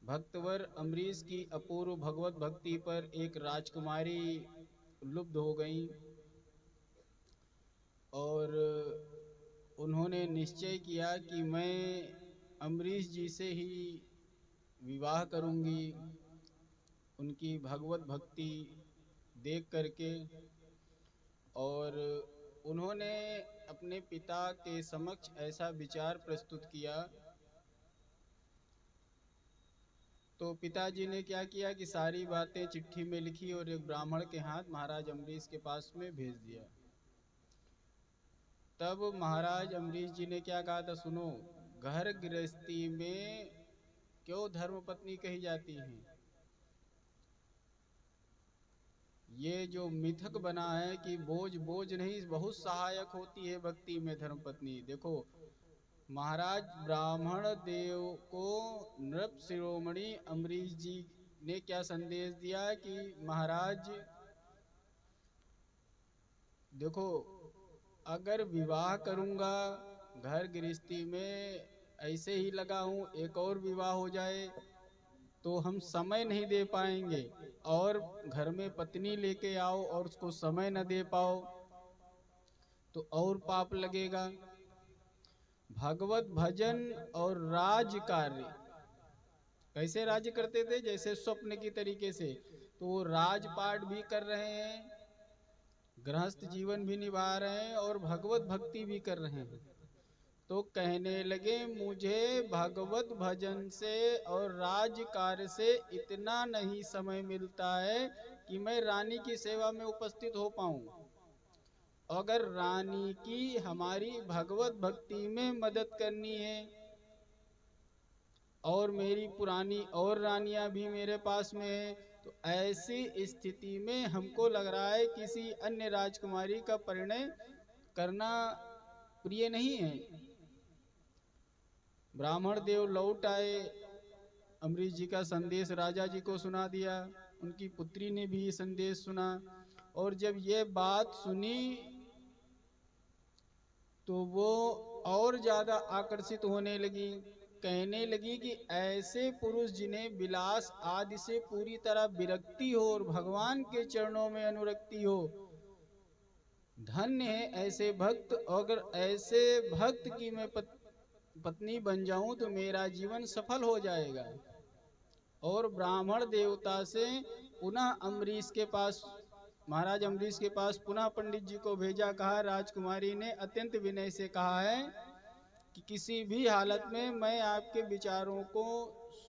भक्तवर अम्बरीश की अपूर्व भगवत भक्ति पर एक राजकुमारी लुब्ध हो गई और उन्होंने निश्चय किया कि मैं अम्बरीश जी से ही विवाह करूंगी। उनकी भगवत भक्ति देख करके और उन्होंने अपने पिता के समक्ष ऐसा विचार प्रस्तुत किया। तो पिताजी ने क्या किया कि सारी बातें चिट्ठी में लिखी और एक ब्राह्मण के हाथ महाराज अम्बरीश के पास में भेज दिया। तब महाराज अम्बरीश जी ने क्या कहा था, सुनो, घर गृहस्थी में क्यों धर्मपत्नी कही जाती हैं? ये जो मिथक बना है कि बोझ बोझ नहीं, बहुत सहायक होती है भक्ति में धर्मपत्नी। देखो, महाराज ब्राह्मण देव को नृप शिरोमणि अम्बरीश जी ने क्या संदेश दिया कि महाराज देखो, अगर विवाह करूंगा, घर गृहस्थी में ऐसे ही लगा हूं, एक और विवाह हो जाए तो हम समय नहीं दे पाएंगे, और घर में पत्नी लेके आओ और उसको समय न दे पाओ तो और पाप लगेगा। भगवत भजन और राज कार्य, कैसे राज्य करते थे? जैसे स्वप्न की तरीके से। तो वो राजपाट भी कर रहे हैं, गृहस्थ जीवन भी निभा रहे हैं और भगवत भक्ति भी कर रहे हैं। तो कहने लगे, मुझे भगवत भजन से और राज कार्य से इतना नहीं समय मिलता है कि मैं रानी की सेवा में उपस्थित हो पाऊं। अगर रानी की हमारी भगवत भक्ति में मदद करनी है, और मेरी पुरानी और रानियां भी मेरे पास में है, तो ऐसी स्थिति में हमको लग रहा है किसी अन्य राजकुमारी का परिणय करना प्रिय नहीं है। ब्राह्मण देव लौट आए, अम्बरीश जी का संदेश राजा जी को सुना दिया। उनकी पुत्री ने भी ये संदेश सुना, और जब ये बात सुनी तो वो और ज्यादा आकर्षित होने लगी। कहने लगी कि ऐसे पुरुष जिन्हें विलास आदि से पूरी तरह विरक्ति हो और भगवान के चरणों में अनुरक्ति हो, धन्य है ऐसे भक्त। अगर ऐसे भक्त की मैं पत्नी बन जाऊं तो मेरा जीवन सफल हो जाएगा। और ब्राह्मण देवता से पुनः अम्बरीश के पास, महाराज अम्बरीश के पास पुनः पंडित जी को भेजा। कहा, राजकुमारी ने अत्यंत विनय से कहा है कि किसी भी हालत में मैं आपके विचारों को